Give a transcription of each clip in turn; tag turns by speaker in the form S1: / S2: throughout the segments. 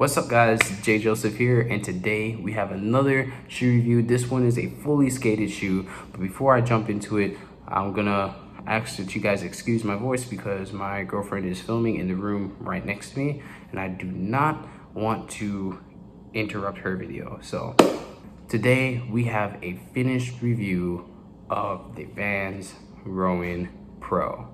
S1: What's up guys, J Joseph here, and today we have another shoe review. This one is a fully skated shoe, but before I jump into it, I'm gonna ask that you guys excuse my voice because my girlfriend is filming in the room right next to me, and I do not want to interrupt her video. So today we have a finished review of the Vans Rowan Pro.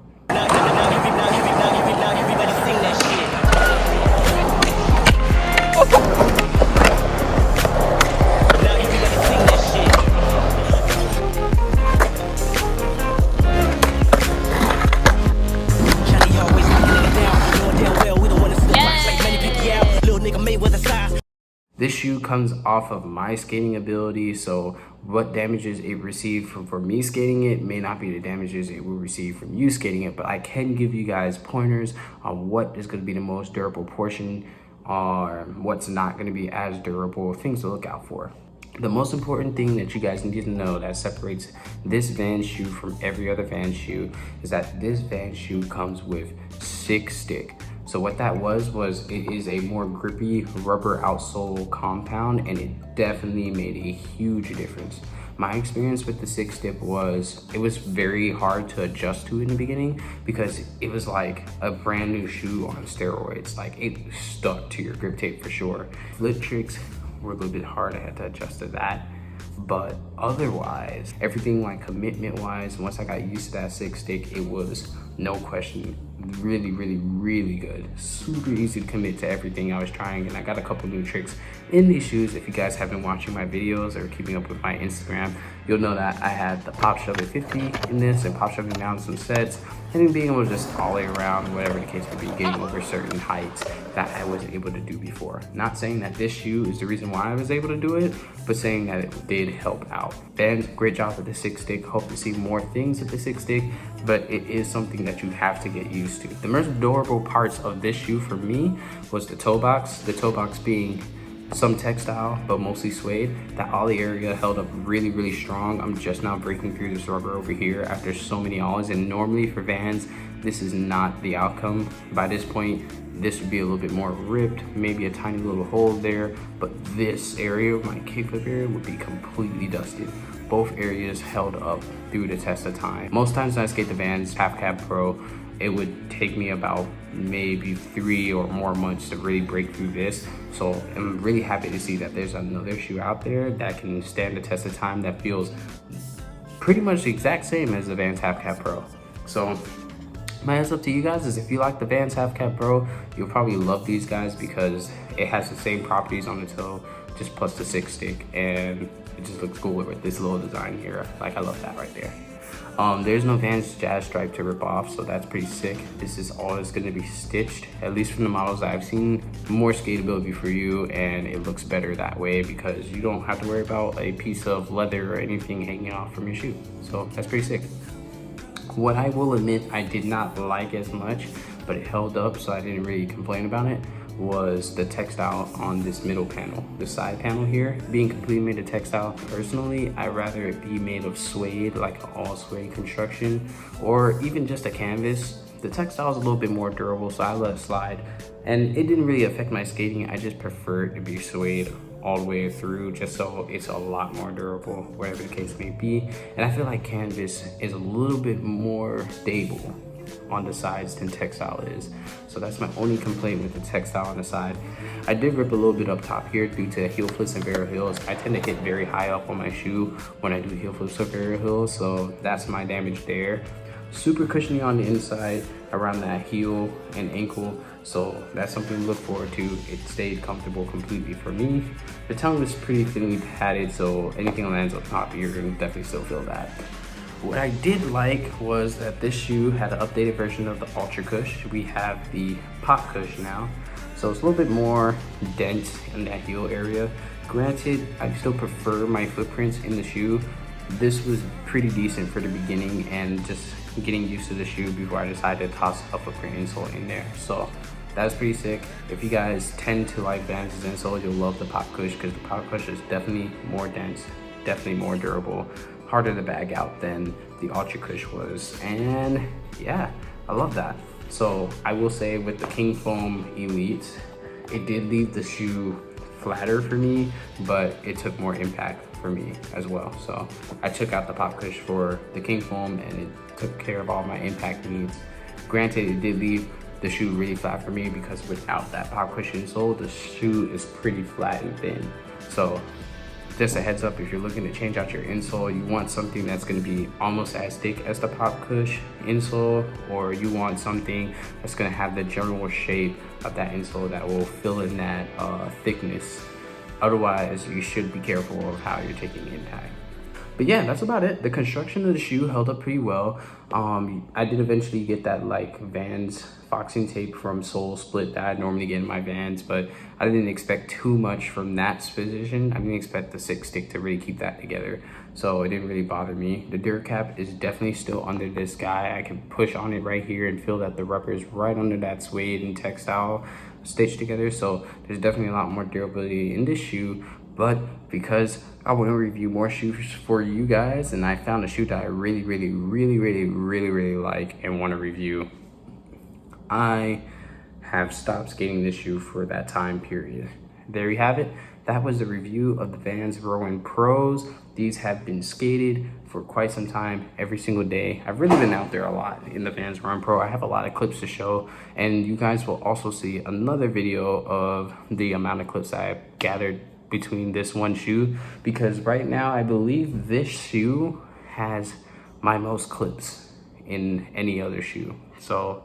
S1: This shoe comes off of my skating ability, so what damages it received from me skating it may not be the damages it will receive from you skating it, but I can give you guys pointers on what is going to be the most durable portion or what's not going to be as durable, things to look out for. The most important thing that you guys need to know that separates this Vans shoe from every other Vans shoe is that this Vans shoe comes with 6-stick. So what that was it is a more grippy rubber outsole compound, and it definitely made a huge difference. My experience with the 6-stick was, it was very hard to adjust to in the beginning because it was like a brand new shoe on steroids. Like, it stuck to your grip tape for sure. Flip tricks were a little bit hard, I had to adjust to that. But otherwise, everything like commitment wise, once I got used to that 6-stick, it was no question really good. Super easy to commit to everything I was trying, and I got a couple new tricks in these shoes. If you guys have been watching my videos or keeping up with my Instagram, you'll know that I had the pop shove at 50 in this and pop shoving down some sets, and then being able to just ollie around, whatever the case may be, getting over certain heights that I wasn't able to do before. Not saying that this shoe is the reason why I was able to do it, but saying that it did help out. Vans, great job with the 6-stick. Hope to see more things with the 6-stick, but it is something that you have to get used to. The most durable parts of this shoe for me was the toe box. The toe box being some textile, but mostly suede. The ollie area held up really strong. I'm just now breaking through this rubber over here after so many ollies, and normally for Vans, this is not the outcome. By this point, this would be a little bit more ripped, maybe a tiny little hole there, but this area, my kickflip area, would be completely dusted. Both areas held up through the test of time. Most times when I skate the Vans Half Cab Pro, it would take me about maybe 3 or more months to really break through this. So I'm really happy to see that there's another shoe out there that can stand the test of time that feels pretty much the exact same as the Vans Half Cab Pro. So my heads up to you guys is, if you like the Vans Half Cab Pro, you'll probably love these guys because it has the same properties on the toe, just plus the 6-stick, and it just looks cool with this little design here. Like, I love that right there. There's no Vans Jazz stripe to rip off, so that's pretty sick. This is all that's gonna be stitched, at least from the models I've seen. More skatability for you, and it looks better that way because you don't have to worry about a piece of leather or anything hanging off from your shoe. So that's pretty sick. What I will admit I did not like as much, but it held up, so I didn't really complain about it, was the textile on this middle panel. The side panel here being completely made of textile. Personally, I'd rather it be made of suede, like an all suede construction, or even just a canvas. The textile is a little bit more durable, so I let it slide, and it didn't really affect my skating. I just prefer it to be suede all the way through, just so it's a lot more durable, whatever the case may be. And I feel like canvas is a little bit more stable on the sides than textile is. So that's my only complaint with the textile on the side. I did rip a little bit up top here due to heel flips and barrel heels. I tend to hit very high up on my shoe when I do heel flips or barrel heels, so that's my damage there. Super cushiony on the inside around that heel and ankle, so that's something to look forward to. It stayed comfortable completely for me. The tongue was pretty thinly padded, so anything that lands up top, you're gonna definitely still feel that. What I did like was that this shoe had an updated version of the Ultra Cush. We have the Pop Cush now, so it's a little bit more dense in that heel area. Granted, I still prefer my footprints in the shoe. This was pretty decent for the beginning and just getting used to the shoe before I decided to toss a footprint insole in there. So that's pretty sick. If you guys tend to like Vans' insoles, you'll love the Pop Cush because the Pop Cush is definitely more dense, definitely more durable, harder to bag out than the Ultra Cush was. And yeah, I love that. So I will say with the King Foam Elite, it did leave the shoe flatter for me, but it took more impact for me as well. So I took out the pop cush for the king foam, and it took care of all my impact needs. Granted, it did leave the shoe really flat for me because without that pop cushion insole, the shoe is pretty flat and thin. So just a heads up, if you're looking to change out your insole, you want something that's going to be almost as thick as the pop cush insole, or you want something that's going to have the general shape of that insole that will fill in that thickness. Otherwise, you should be careful of how you're taking impact. But yeah, that's about it. The construction of the shoe held up pretty well. I did eventually get that like Vans foxing tape from Sole Split that I normally get in my Vans, but I didn't expect too much from that position. I didn't expect the 6-stick to really keep that together, so it didn't really bother me. The dirt cap is definitely still under this guy. I can push on it right here and feel that the rubber is right under that suede and textile stitched together, so there's definitely a lot more durability in this shoe. But because I want to review more shoes for you guys, and I found a shoe that I really like and want to review, I have stopped skating this shoe for that time period. There you have it. That was the review of the Vans Rowan Pros. These have been skated for quite some time, every single day. I've really been out there a lot in the Vans Rowan Pro. I have a lot of clips to show, and you guys will also see another video of the amount of clips I've gathered between this one shoe, because right now I believe this shoe has my most clips in any other shoe. So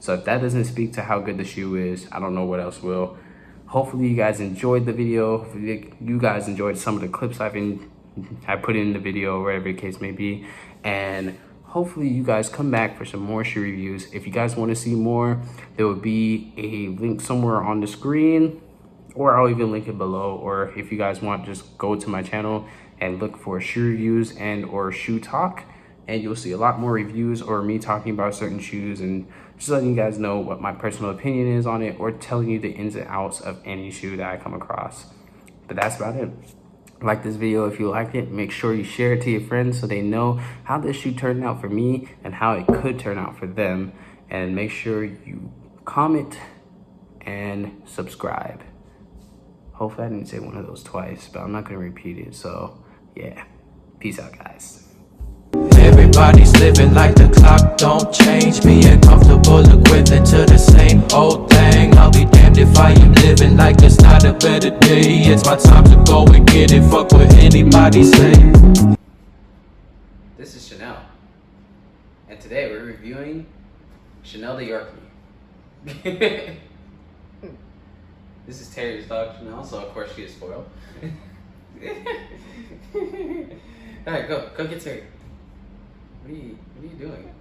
S1: if that doesn't speak to how good the shoe is, I don't know what else will. Hopefully you guys enjoyed the video. Hopefully you guys enjoyed some of the clips I put in the video, whatever the case may be, and hopefully you guys come back for some more shoe reviews. If you guys want to see more, there will be a link somewhere on the screen, or I'll even link it below. Or if you guys want, just go to my channel and look for shoe reviews and or shoe talk, and you'll see a lot more reviews or me talking about certain shoes and just letting you guys know what my personal opinion is on it, or telling you the ins and outs of any shoe that I come across. But that's about it. Like this video if you liked it. Make sure you share it to your friends so they know how this shoe turned out for me and how it could turn out for them. And make sure you comment and subscribe. Hopefully I didn't say one of those twice, but I'm not gonna repeat it. So yeah, peace out guys.
S2: Everybody's living like the clock don't change. Being comfortable equivalent to the same old thing. I'll be damned if I am living like there's not a better day. It's my time to go and get it, fuck what anybody say.
S1: This is Chanel, and today we're reviewing Chanel the Yorkie. This is Terry's dog Chanel, so of course she is spoiled. Alright, go get Terry. What are you doing?